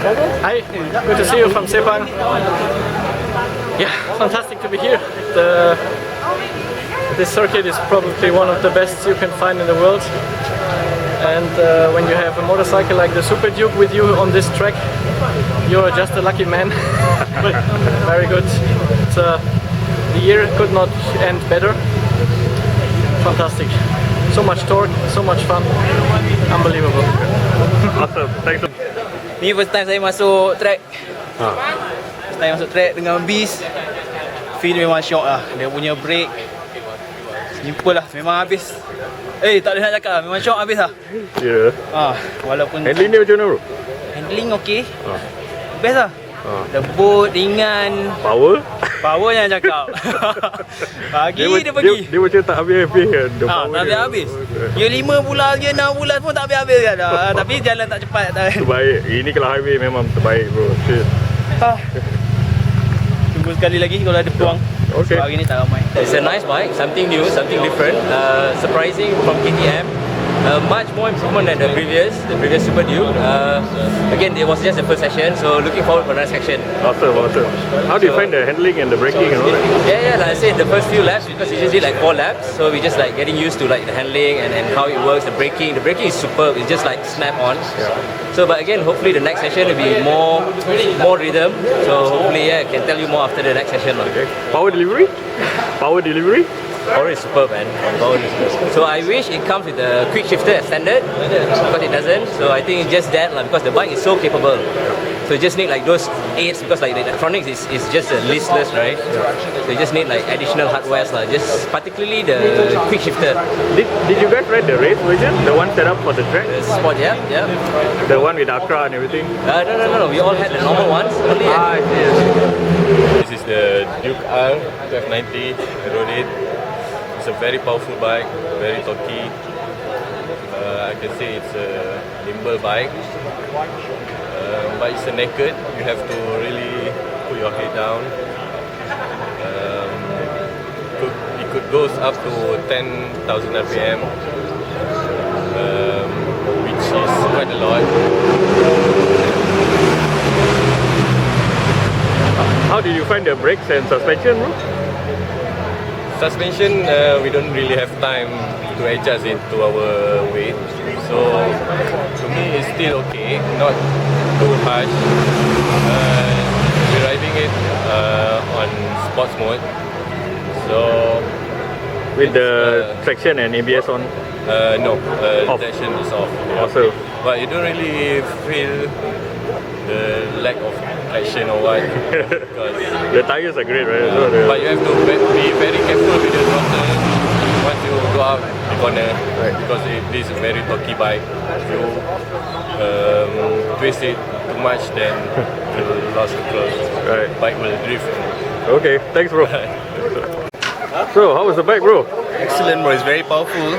Hi, good to see you from Sepang. Yeah, fantastic to be here. This circuit is probably one of the best you can find in the world. And when you have a motorcycle like the Super Duke with you on this track, you're just a lucky man. Very good. The year could not end better. Fantastic. So much torque, so much fun. Unbelievable. Awesome. Thanks. Ni first time saya masuk track. First time masuk track dengan Beast. Feel memang shock lah. Dia punya brake simple lah, memang habis. Tak ada nak cakap lah, memang shock habis lah. Ya. Walaupun handling dia macam mana bro? Handling okey. Best lah. Lembut, ringan. Power? Power yang cakap. Dia pergi. Dia macam tak habis-habis kan? Tak habis-habis. Dia 5 bulan je, 6 bulan pun tak habis-habis kan. Tapi jalan tak cepat. Terbaik. Ini kalau highway memang terbaik bro. Tunggu sekali lagi kalau ada peluang. Okay. So, hari ni tak ramai. It's a nice bike, something new, something different, surprising from KTM. Much more improvement than the previous Super Duke. Again, it was just the first session, so looking forward for the next section. Awesome. How do you find the handling and the braking and all that? Yeah, like I said, the first few laps, because we just did like 4 laps, so we just like getting used to like the handling and how it works, the braking. The braking is superb, it's just like snap on. So, but again, hopefully the next session will be more rhythm. So hopefully, I can tell you more after the next session. Okay. Power delivery? Power is superb, man. Power is superb. So I wish it comes with a quick shifter as standard, because it doesn't. So I think it's just that, because the bike is so capable. So you just need like those aids, because like the electronics is just listless, right? So you just need like additional hardware, just particularly the quick shifter. Did you guys ride the race version? The one set up for the track? The sport, yeah. The one with Accra and everything? No. We all had the normal ones. Only I see. This is the Duke R 1290. I rode it. It's a very powerful bike, very torquey. I can say it's a nimble bike, but it's a naked. You have to really put your head down. It could goes up to 10,000 RPM, which is quite a lot. How did you find the brakes and suspension, bro? Suspension, we don't really have time to adjust it to our weight, so to me it's still okay, not too harsh. We're riding it on sports mode, so with the traction and ABS on? No, off. traction is off. Also, but you don't really feel the lack of traction or what. the tires are great, right? But you have to be very careful with the throttle once you go out the corner, because this is a very torquey bike. If you twist it too much, then you will lose control. Bike will drift. Okay, thanks bro. So, how was the bike, bro? Excellent, bro. It's very powerful.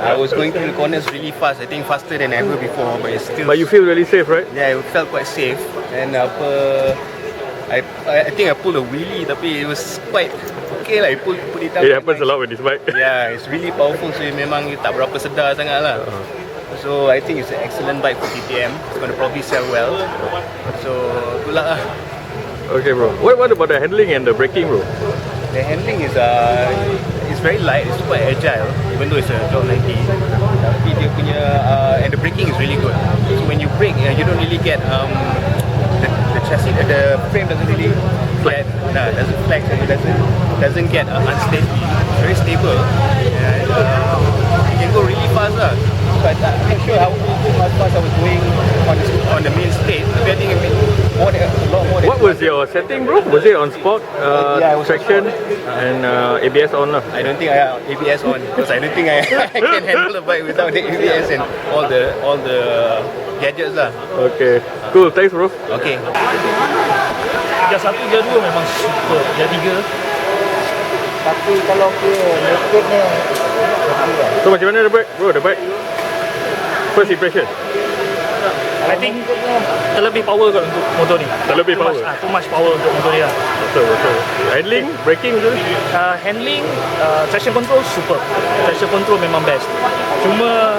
I was going through the corners really fast. I think faster than ever before, but it's still. But you feel really safe, right? Yeah, it felt quite safe. And I think I pulled a wheelie, tapi it was quite okay lah. Put it down. It happens a lot with this bike. Yeah, it's really powerful. So memang you tak berapa sedar sangat lah. So I think it's an excellent bike for KTM. It's going to probably sell well. So good luck lah. Okay, bro. What about the handling and the braking, bro? The handling is very light, it's quite agile, even though it's a 1290. Tapi dia punya and the braking is really good. So when you brake, you don't really get the chassis, the frame doesn't really flat, doesn't flex, and it doesn't get unsteady. It's very stable, and you can go really fast lah. But I'm not sure how fast I was going on the main stage. I think a lot more than. What was your setting, bro? Was it on sport, traction, and ABS on? I don't think I have ABS on, because I don't think I can handle the bike without the ABS and all the gadgets lah. Okay, cool. Thanks, bro. Okay. Tiga 1, tiga 2 memang super. Tiga 3. Tapi kalau kira nakednya, So macam mana the bike, bro? The bike. First impression. I think terlebih power kot untuk motor ni. Terlebih power. Too much power untuk motor ni lah. Betul. Handling, braking tu? Handling, traction control super. Traction control memang best. Cuma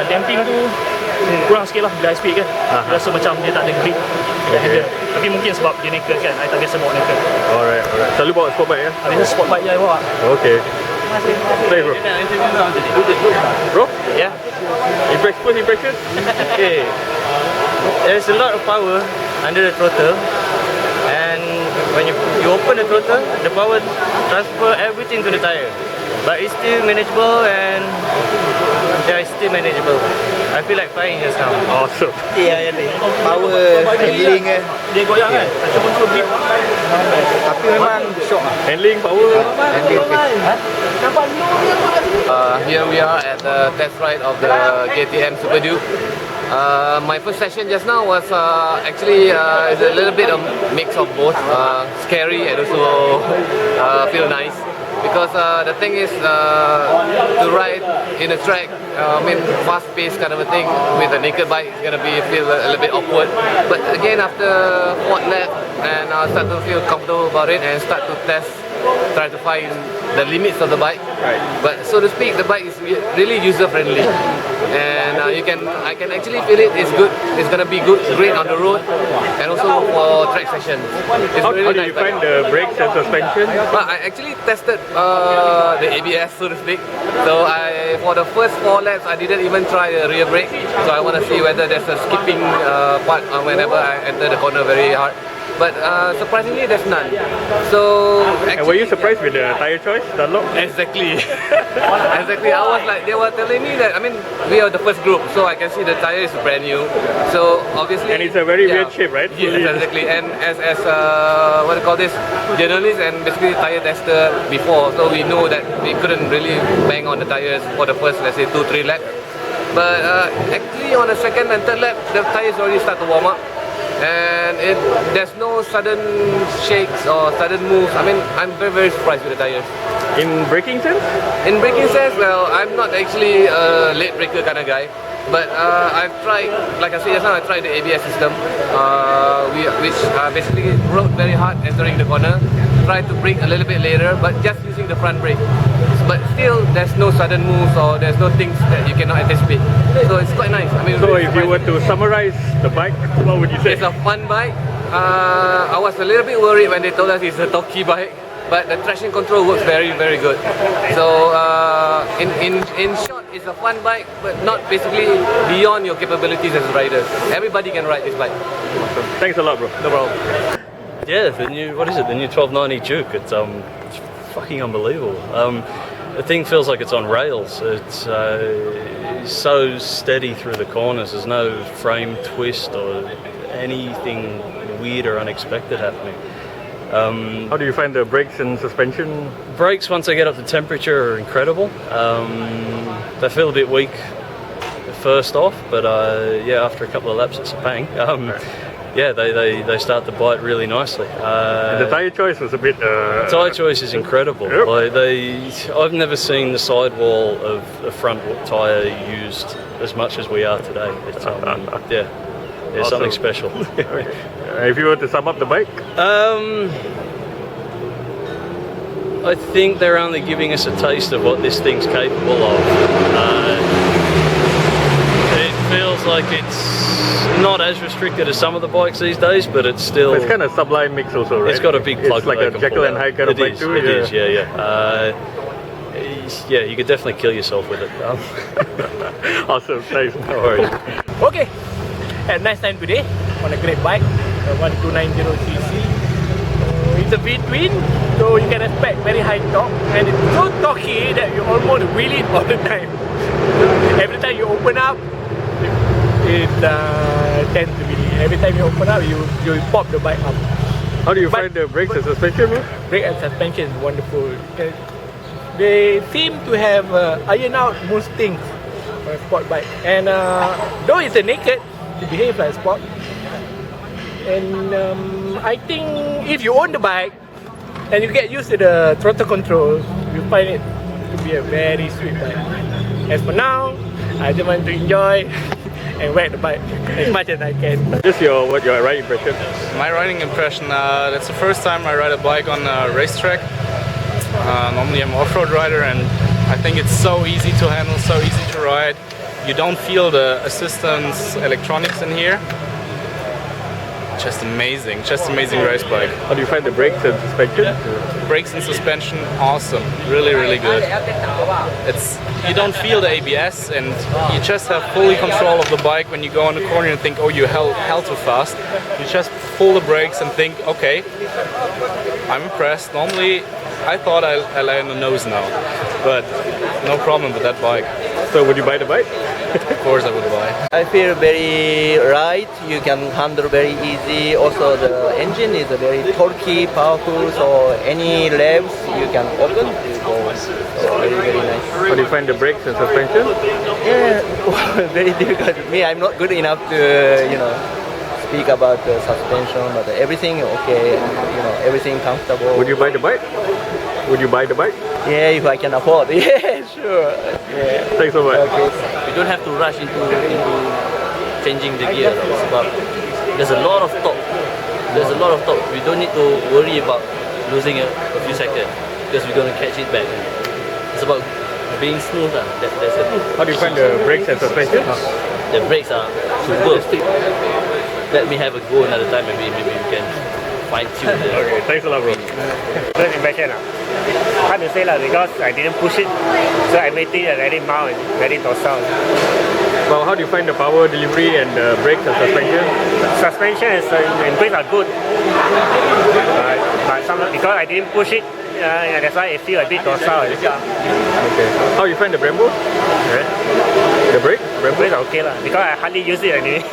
damping tu kurang sikit lah bila high speed kan. Rasa macam dia tak ada grip dekat handle. Tapi mungkin sebab dia naked kan, I tak biasa bawa naked. Alright. Selalu bawa sport bike ya? Ada sport bike je I bawa. Okay. Thanks bro. Bro? Yeah. Impression? Okay. There's a lot of power under the throttle, and when you open the throttle, the power transfer everything to the tire. But it's still manageable, and yeah, it's still manageable. I feel like flying just now. Awesome. Power handling Dia goyang kan, macam control grip. tapi memang syok lah. Handling, power. Here we are at the test ride of the KTM Super Duke. My first session just now was actually it's a little bit of mix of both, scary and also feel nice. Because the thing is, to ride in a track, fast-paced kind of a thing with a naked bike is gonna feel a little bit awkward. But again, after 4th lap, and I start to feel comfortable about it and start to try to find the limits of the bike. Right. But so to speak, the bike is really user-friendly, and I can actually feel it. It's good. It's gonna be great on the road, and also for track sessions. It's How really do you nice find bike. the brakes and suspension? Well, I actually tested the ABS, so to speak. So for the first 4 laps, I didn't even try a rear brake. So I want to see whether there's a skipping part whenever I enter the corner very hard. But surprisingly, there's none. So actually, And were you surprised with the tire choice, Dunlop? Exactly. Exactly. I was like, they were telling me that, we are the first group, so I can see the tire is brand new. So obviously, And it's a very weird shape, right? Yes, exactly. And as what do you call this, journalist and basically tire tester before, so we know that we couldn't really bang on the tires for the first, let's say, 2-3 laps. But actually, on the second and third lap, the tires already start to warm up. And there's no sudden shakes or sudden moves. I'm very, very surprised with the tires. In braking sense? In braking sense, well, I'm not actually a late breaker kind of guy. But I've tried, like I said just now, I tried the ABS system, which basically rode very hard entering the corner. Tried to brake a little bit later, but just using the front brake. But still, there's no sudden moves or there's no things that you cannot anticipate. So it's quite nice. So really if you were to summarize the bike, what would you say? It's a fun bike. I was a little bit worried when they told us it's a talkie bike, but the traction control works very, very good. So in short, it's a fun bike, but not basically beyond your capabilities as riders. Everybody can ride this bike. Thanks a lot, bro. No problem. Yeah, the new 1290 Duke. It's fucking unbelievable. The thing feels like it's on rails. It's so steady through the corners. There's no frame twist or anything weird or unexpected happening. How do you find the brakes and suspension? Brakes, once they get up to temperature, are incredible. They feel a bit weak first off, but after a couple of laps at Sepang, they start to bite really nicely. And the tire choice was a bit... Tyre choice is incredible. Yep. I've never seen the sidewall of a front tyre used as much as we are today. It's Awesome. something special. If you were to sum up the bike? I think they're only giving us a taste of what this thing's capable of. It feels like it's not as restricted as some of the bikes these days, but it's still... It's kind of sublime mix also, right? It's got a big plug. It's like that a they can Jekyll pull and out. Hyde kind of bike too. It is, yeah. Yeah, you could definitely kill yourself with it. Awesome, nice. No worries. Okay, had a nice time today on a great bike, a 1290cc. It's a V-twin, so you can expect very high torque, and it's so torquey that you almost wheel it all the time. Every time you open up, it tends to be. Every time you open up, you pop the bike up. How do you find the brakes and suspension, bro? Brake and suspension is wonderful. They seem to have ironed out most things for a sport bike. And though it's a naked, it behaves like a sport. And I think if you own the bike and you get used to the throttle control, you find it to be a very sweet bike. As for now, I just want to enjoy and ride the bike as much as I can. Just your ride impression? My riding impression, that's the first time I ride a bike on a racetrack. Normally I'm an off-road rider, and I think it's so easy to handle, so easy to ride. You don't feel the assistance electronics in here. Just amazing race bike. How do you find the brakes and suspension? Brakes and suspension, awesome, really good. You don't feel the ABS, and you just have fully control of the bike. When you go on the corner and think, oh, you held too fast, you just pull the brakes and think, okay, I'm impressed. Normally, I thought I lay on the nose now, but no problem with that bike. So would you buy the bike? Of course I would buy. I feel very light. You can handle very easy. Also, the engine is very torquey, powerful. So any revs you can open, you go. So very nice. How do you find the brakes and suspension? Yeah, very difficult. Me, I'm not good enough to speak about the suspension, but everything okay. Everything comfortable. Would you buy the bike? Would you buy the bike? Yeah, if I can afford. Yeah, sure. Yeah. Thanks so much. Okay. You don't have to rush into changing the gear. But there's a lot of torque. We don't need to worry about losing a few seconds because we're going to catch it back. It's about being smooth. That's it. How do you find the brakes and suspension? The brakes are superb. Let me have a go another time. Maybe we can fine tune it. Okay, thanks a lot, bro. First impression, hard to say because I didn't push it, so everything is very mild and very docile. Well, how do you find the power delivery and the brakes and suspension? Suspension and brakes are good, but because I didn't push it, that's why it feels a bit docile. Okay. How you find the Brembo? Yeah. The brakes? Brakes are okay because I hardly use it anyway.